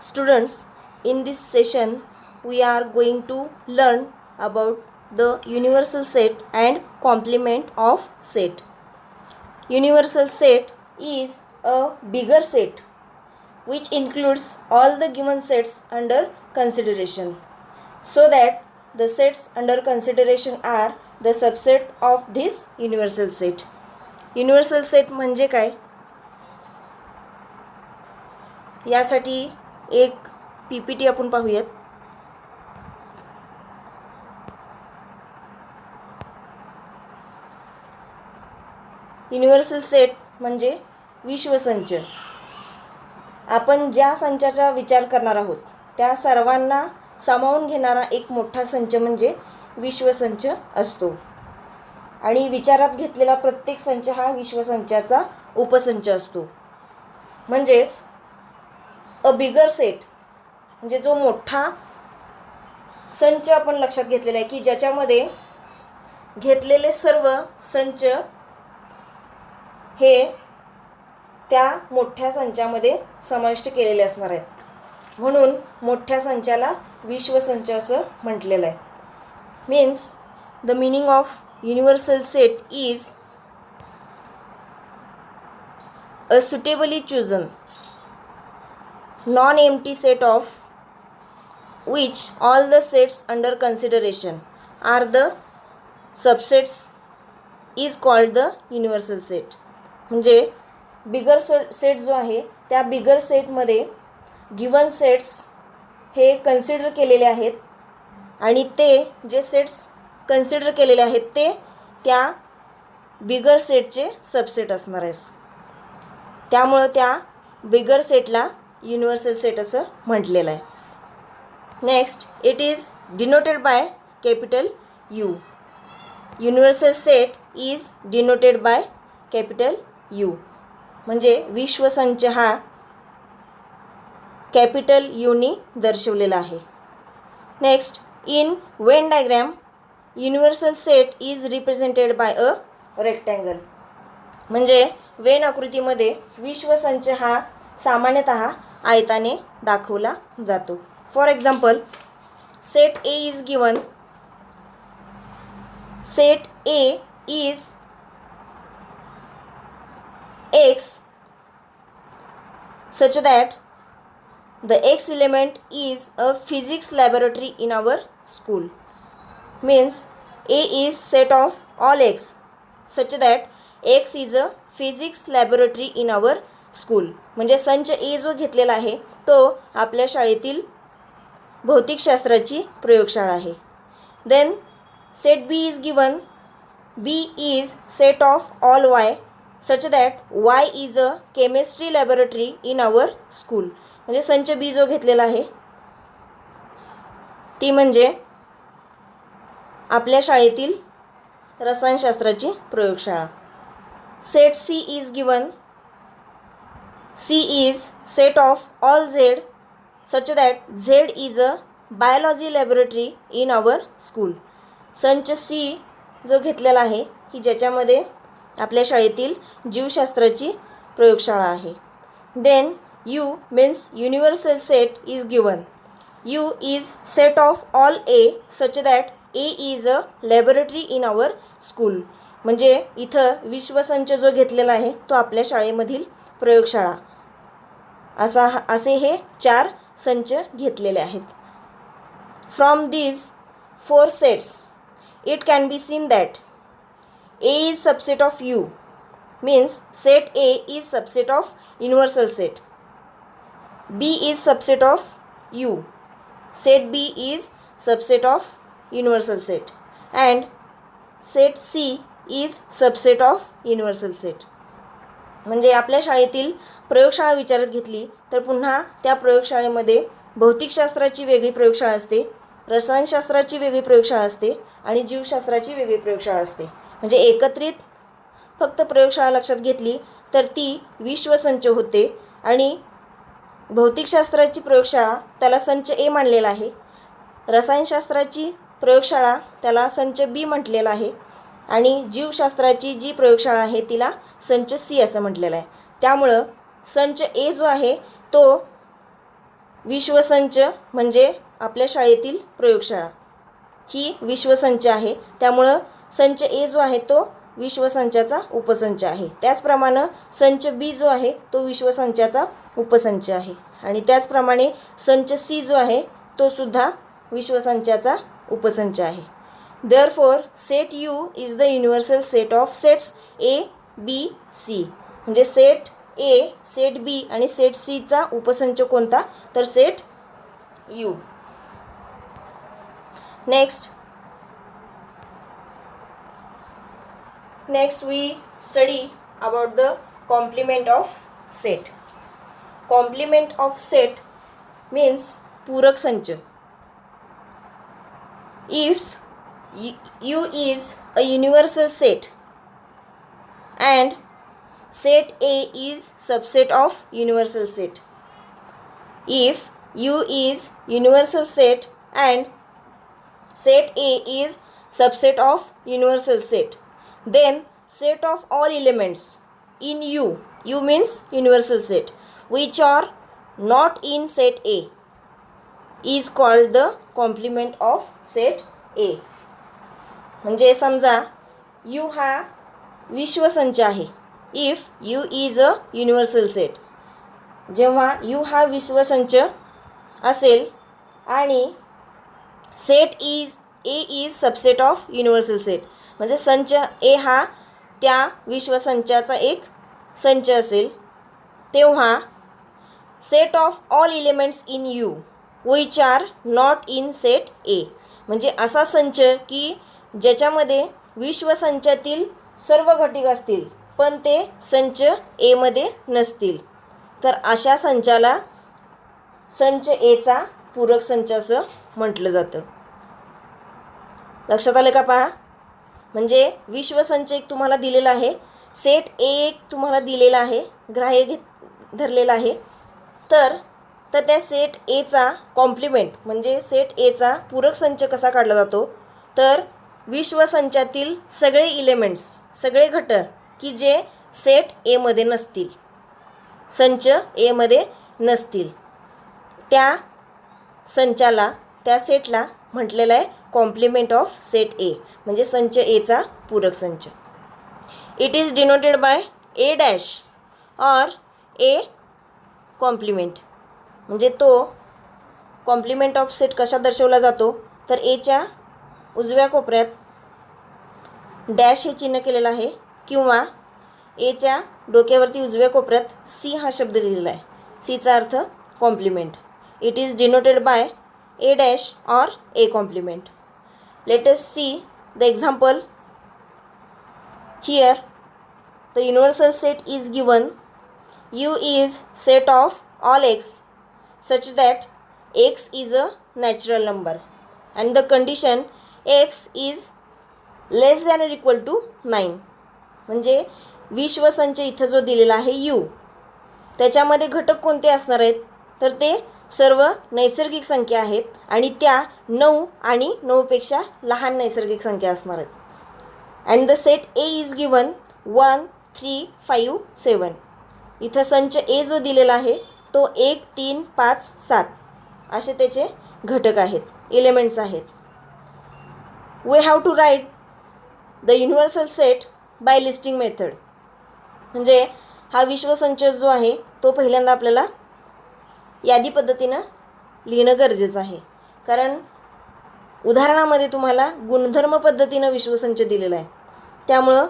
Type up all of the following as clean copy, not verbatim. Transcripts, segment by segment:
Students, in this session we are going to learn about the universal set and complement of set. Universal set is a bigger set which includes all the given sets under consideration, so that the sets under consideration are the subset of this universal set. Universal set म्हणजे काय, यासाठी एक PPT आपण पाहूयात. Universal set म्हणजे विश्वसंच. आपण ज्या संचाचा विचार करणार आहोत त्या सर्वांना सामावून घेणारा एक मोठा संच म्हणजे विश्वसंच असतो, आणि विचारात घेतलेला प्रत्येक संच हा विश्वसंचाचा उपसंच असतो. म्हणजेच अ बिगर सेट म्हणजे जो मोठा संच आपण लक्षात घेतलेला आहे की ज्याच्यामध्ये घेतलेले सर्व संच हे त्या मोठ्या संचामध्ये समाविष्ट केलेले असणार आहेत, म्हणून मोठ्या संचाला विश्वसंच असं म्हटलेलं आहे. Means the meaning of universal set is a suitably chosen non-empty set of which all the sets under consideration are the subsets is called the universal set. म्हणजे बिगर सेट जो आहे त्या बिगर सेटमध्ये गिवन सेट्स हे कन्सिडर केलेले आहेत, आणि ते जे सेट्स कन्सिडर केलेले आहेत ते त्या बिगर सेटचे सबसेट असणार आहे. त्यामुळं त्या बिगर सेटला युनिव्हर्सल सेट असं म्हटलेलं आहे. Next, it is denoted by capital you. Universal set is denoted by capital you म्हणजे विश्वसंच हा कॅपिटल यूनी दर्शवलेला आहे. Next, in Venn diagram universal set is represented by a rectangle. म्हणजे वेन आकृतीमध्ये विश्वसंच हा सामान्यतः आयताने दाखवला जातो. For example, set A is given. Set A is x such that the x element is a physics laboratory in our school. Means A is set of all x such that x is a physics laboratory in our school. म्हणजे संच ए जो घेतलेला आहे तो आपल्या शाळेतील भौतिकशास्त्राची प्रयोगशाळा आहे. Then set B is given. B is set of all y such that y is a chemistry laboratory in our school. म्हणजे संच बी जो घेतलेला आहे ती म्हणजे आपल्या शाळेतील रसायनशास्त्राची प्रयोगशाळा. Set C is given. C is set of all Z such that Z is a biology laboratory in our school. संच C जो घेतलेला आहे की ज्याच्यामध्ये आपल्या शाळेतील जीवशास्त्राची प्रयोगशाळा आहे. Then U means universal set is given. U is set of all A such that A is a laboratory in our school. म्हणजे इथं विश्वसंच जो घेतलेला आहे तो आपल्या शाळेमधील प्रयोगशाळा असे हे 4 संच घेतलेले आहेत. From these 4 sets it can be seen that A is subset of U. Means set A is subset of universal set. B is subset of U. Set B is subset of universal set. And set C is subset of universal set. म्हणजे आपल्या शाळेतील प्रयोगशाळा विचारात घेतली तर पुन्हा त्या प्रयोगशाळेमध्ये भौतिकशास्त्राची वेगळी प्रयोगशाळा असते, रसायनशास्त्राची वेगळी प्रयोगशाळा असते आणि जीवशास्त्राची वेगळी प्रयोगशाळा असते. म्हणजे एकत्रित फक्त प्रयोगशाळा लक्षात घेतली तर ती विश्वसंच होते, आणि भौतिकशास्त्राची प्रयोगशाळा त्याला संच ए मानलेला आहे, रसायनशास्त्राची प्रयोगशाळा त्याला संच बी म्हटलेला आहे, आणि जीवशास्त्राची जी प्रयोगशाळा आहे तिला संच सी असं म्हटलेलं आहे. त्यामुळं संच ए जो आहे तो विश्वसंच म्हणजे आपल्या शाळेतील प्रयोगशाळा ही विश्वसंच आहे. त्यामुळं संच ए जो आहे तो विश्वसंचाचा उपसंच आहे. त्याचप्रमाणे संच बी जो आहे तो विश्वसंचाचा उपसंच आहे. आणि त्याचप्रमाणे संच सी जो आहे तो सुद्धा विश्वसंचाचा उपसंच आहे. Therefore set U is the universal set of sets A B C. म्हणजे सेट ए, सेट बी आणि सेट सीचा उपसंच कोणता, तर set U. Next we study about the complement of set. Complement of set means पूरक संच. If U is a universal set and set A is subset of universal set. If U is universal set and set A is subset of universal set, then set of all elements in U means universal set, which are not in set A is called the complement of set A. म्हणजे समजा U हा विश्वसंच आहे. If U is a universal set, जेव्हा U हा विश्वसंच असेल आणि set A is subset of universal set, म्हणजे संच ए हा त्या विश्वसंचाचा एक संच असेल, तेव्हा set of all elements in you which are not in set A, म्हणजे असा संच की ज्याच्यामध्ये विश्वसंचातील सर्व घटक असतील पण ते संच एमध्ये नसतील, तर अशा संचाला संच एचा पूरक संच असं म्हटलं जातं. लक्षात आलं का पहा. म्हणजे विश्वसंच एक तुम्हाला दिलेला आहे, सेट ए एक तुम्हाला दिलेला आहे, ग्राह्य धरलेला आहे. तर त्या सेट एचा कॉम्प्लिमेंट म्हणजे सेट एचा पूरक संच कसा काढला जातो, तर विश्वसंचातील सगळे इलेमेंट्स, सगळे घटक की जे सेट एमध्ये नसतील, संच एमध्ये नसतील, त्या संचाला, त्या सेटला म्हटलेलं आहे कॉम्प्लिमेंट ऑफ सेट ए, म्हणजे संच एचा पूरक संच. It is denoted by A dash or A complement. म्हणजे तो कॉम्प्लिमेंट ऑफ सेट कशा दर्शवला जातो, तर एच्या उजव्या कोपऱ्यात डॅश हे चिन्ह केलेलं आहे किंवा एच्या डोक्यावरती उजव्या कोपऱ्यात सी हा शब्द लिहिलेला आहे. सीचा अर्थ complement. It is denoted by A dash or A complement. Let us see the example. Here the universal set is given. U is set of all x such that x is a natural number and the condition x is less than or equal to 9. म्हणजे विश्वसंच इथं जो दिलेला आहे U, त्याच्यामध्ये घटक कोणते असणार आहेत, तर ते सर्व नैसर्गिक संख्या आहेत आणि त्या 9 आणि 9पेक्षा लहान नैसर्गिक संख्या असणार आहेत. And the set A is given 1 3 5 7. इथं संच ए जो दिलेला आहे तो 1 3 5 7 असे त्याचे घटक आहेत, एलिमेंट्स आहेत. We have to write the universal set by listing method. म्हणजे हा विश्वसंच जो आहे तो पहिल्यांदा आपल्याला यादी पद्धतीनं लिहिणं गरजेचं आहे, कारण उदाहरणामध्ये तुम्हाला गुणधर्म पद्धतीनं विश्वसंच दिलेला आहे. त्यामुळं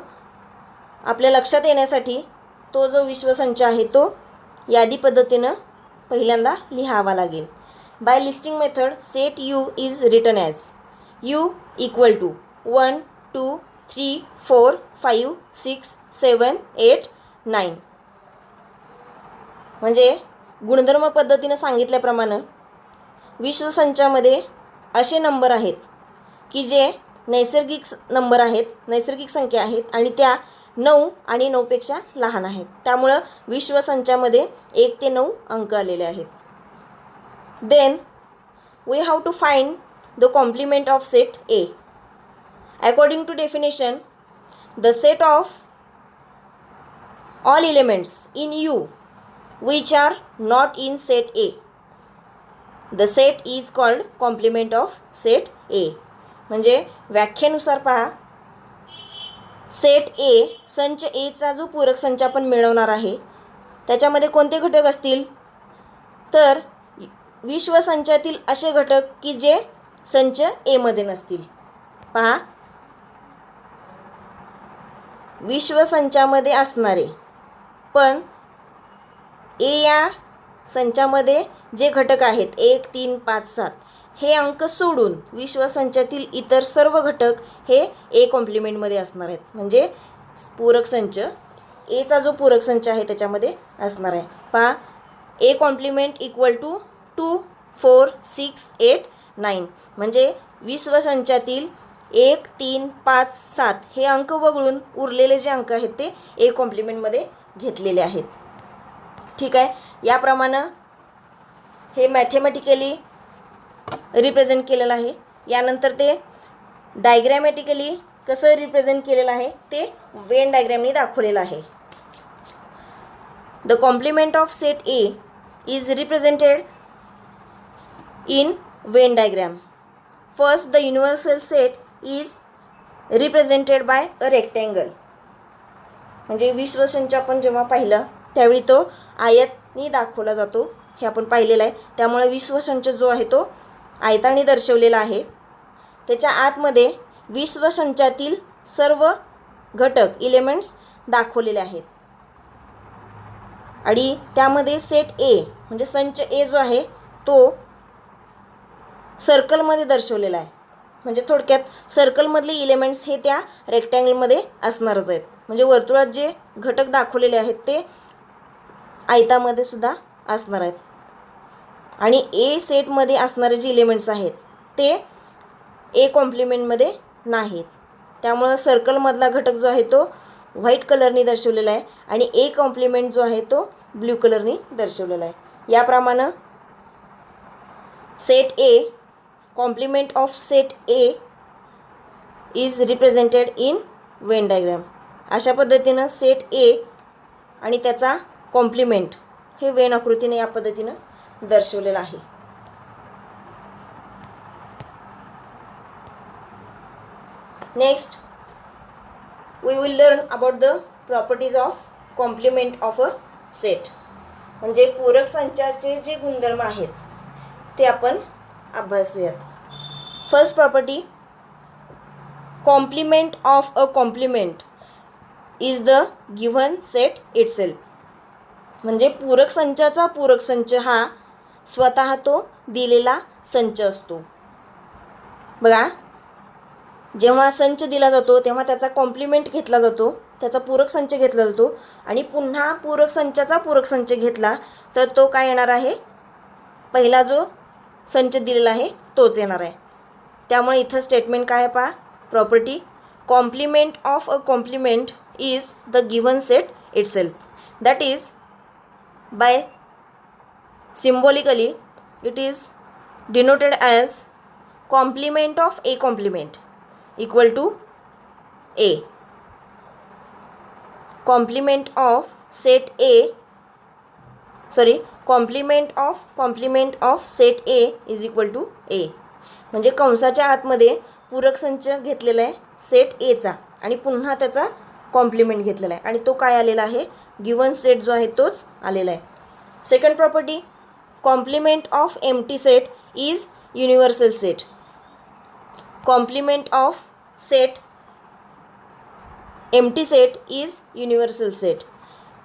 आपल्या लक्षात येण्यासाठी तो जो विश्वसंच आहे तो यादी पद्धतीनं पहिल्यांदा लिहावा लागेल. By listing method set U is written as U equal to 1 2 3 4 5 6 7 8 9. म्हणजे गुणधर्म पद्धतीनं सांगितल्याप्रमाणे विश्वसंचामध्ये असे नंबर आहेत की जे नैसर्गिक नंबर आहेत, नैसर्गिक संख्या आहेत आणि त्या 9 आणि 9पेक्षा लहान आहेत. त्यामुळं विश्वसंचामध्ये 1 ते 9 अंक आलेले आहेत. Then we have to find the complement of set A. According to definition, the set of all elements in U which are not in set A the set is called complement of set A. म्हणजे व्याख्येनुसार पहा, set ए संच एचा जो पूरक संच आपण मिळवणार आहे त्याच्यामध्ये कोणते घटक असतील, तर विश्वसंचातील असे घटक की जे संच एमध्ये नसतील. पहा, विश्वसंचामध्ये असणारे पण ए या संचामध्ये जे घटक आहेत 1, 3, 5, 7 हे अंक सोडून विश्वसंचातील इतर सर्व घटक हे ए कॉम्प्लिमेंटमध्ये असणार आहेत. म्हणजे पूरक संच एचा जो पूरक संच आहे त्याच्यामध्ये असणार आहे. पहा, ए कॉम्प्लिमेंट इक्वल टू 2, 4, 6, 8, 9. म्हणजे विश्वसंचातील 1, 3, 5, 7 हे अंक वगळून उरलेले जे अंक आहेत ते ए कॉम्प्लिमेंटमध्ये घेतलेले आहेत. ठीक आहे. याप्रमाणे हे मॅथेमॅटिकली रिप्रेझेंट केलेलं आहे. यानंतर ते डायग्रॅमॅटिकली कसं रिप्रेझेंट केलेलं आहे ते वेन डायग्रॅमने दाखवलेलं आहे. The complement of set A is represented in Venn diagram. First, the universal set is represented by a rectangle. म्हणजे विश्वसंच आपण जेव्हा पाहिलं त्यावेळी तो आयताने दाखवला जातो, हे आपण पाहिलेलं आहे. त्यामुळे विश्वसंच जो आहे तो आयताने दर्शवलेला आहे. त्याच्या आतमध्ये विश्वसंचातील सर्व घटक इलेमेंट्स दाखवलेले आहेत आणि त्यामध्ये सेट ए म्हणजे संच ए जो आहे तो सर्कलमध्ये दर्शवलेला आहे. म्हणजे थोडक्यात सर्कलमधले इलेमेंट्स हे त्या रेक्टँगलमध्ये असणारच आहेत. म्हणजे वर्तुळात जे घटक दाखवलेले आहेत ते आयतामध्ये सुद्धा असणार आहेत. आणि ए सेटमध्ये असणारे जे इलेमेंट्स आहेत ते ए कॉम्प्लिमेंटमध्ये नाहीत. त्यामुळं सर्कलमधला घटक जो आहे तो व्हाईट कलरने दर्शवलेला आहे आणि ए कॉम्प्लिमेंट जो आहे तो ब्ल्यू कलरने दर्शवलेला आहे. याप्रमाणे set A complement of set A is represented in Venn diagram. अशा पद्धतीनं सेट ए आणि त्याचा कॉम्प्लिमेंट हे वेन आकृतीने या पद्धतीनं दर्शवलेलं आहे. Next we will learn about the properties of complement of a set. म्हणजे पूरक संचाचे जे गुणधर्म आहेत ते आपण अभ्यासूयात. First property, complement of a complement is the given set itself. म्हणजे पूरक संचाचा पूरक संच हा स्वतः तो दिलेला संच असतो. बघा, जेव्हा संच दिला जातो तेव्हा त्याचा कॉम्प्लिमेंट घेतला जातो, त्याचा पूरक संच घेतला जातो आणि पुन्हा पूरक संचाचा पूरक संच घेतला तर तो काय येणार आहे, पहिला जो संच दिलेला आहे तोच येणार आहे. त्यामुळे इथं स्टेटमेंट काय आहे पहा, property complement of a complement is the given set itself. That is by symbolically it is denoted as complement of a complement equal to a. Complement of set a, sorry, complement of set a is equal to a. म्हणजे कंसाच्या आतमध्ये पूरक संच घेतलेला आहे set एचा आणि पुन्हा त्याचा कॉम्प्लिमेंट घेतलेला आहे आणि तो काय आलेला आहे, गिवन सेट जो आहे तोच आलेला आहे. Second property, complement of empty set is universal set. Complement of set empty set is universal set.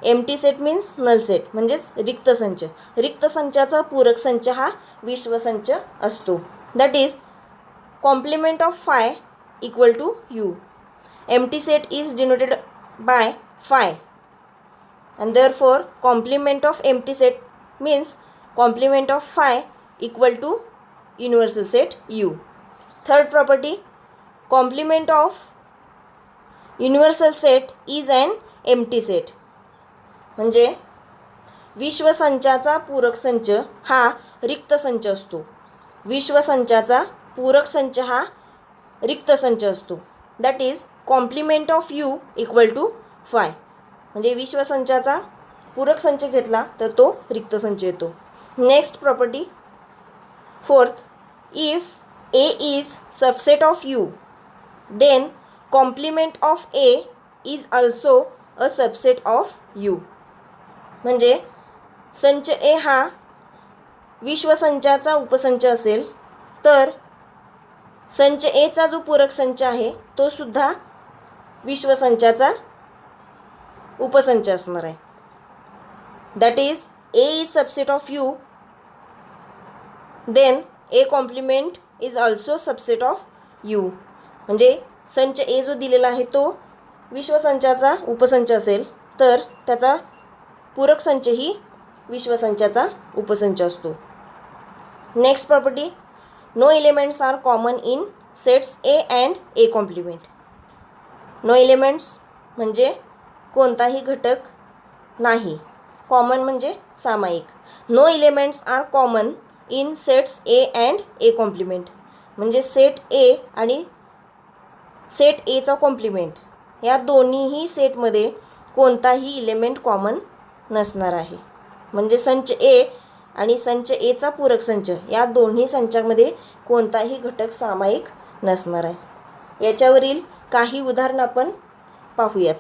Empty set means null set म्हणजेच रिक्त संच. रिक्त संचाचा पूरक संच हा विश्वसंच असतो. That is complement of phi equal to U. Empty set is denoted by phi and therefore complement of empty set means complement of phi equal to universal set u. Third property, complement of universal set is an empty set. म्हणजे विश्वसंचाचा पूरक संच हा रिक्त संच असतो. विश्वसंचाचा पूरक संच हा रिक्त संच असतो. That is complement of U equal to phi. म्हणजे विश्वसंचाचा पूरक संच घेतला तर तो रिक्त संच येतो. Next property, fourth, if A is subset of U then complement of A is also a subset of U. म्हणजे संच ए हा विश्वसंचाचा उपसंच असेल तर संच एचा जो पूरक संच आहे तो सुद्धा विश्वसंचाचा उपसंच असणार आहे. That is A is subset of U then A complement is also subset of U. म्हणजे संच ए जो दिलेला आहे तो विश्वसंचाचा उपसंच असेल तर त्याचा पूरक संचही विश्वसंचाचा उपसंच असतो. Next property, no elements are common in sets A and A complement. No elements म्हणजे कोणताही घटक नाही, कॉमन म्हणजे सामायिक. No elements are common in sets A and A complement म्हणजे सेट ए आणि सेट एचा कॉम्प्लिमेंट या दोन्हीही सेटमध्ये कोणताही इलेमेंट कॉमन नसणार आहे. म्हणजे संच ए आणि संच एचा पूरक संच या दोन्ही संचामध्ये कोणताही घटक सामायिक नसणार आहे. याच्यावरील काही उदाहरणं आपण पाहूयात.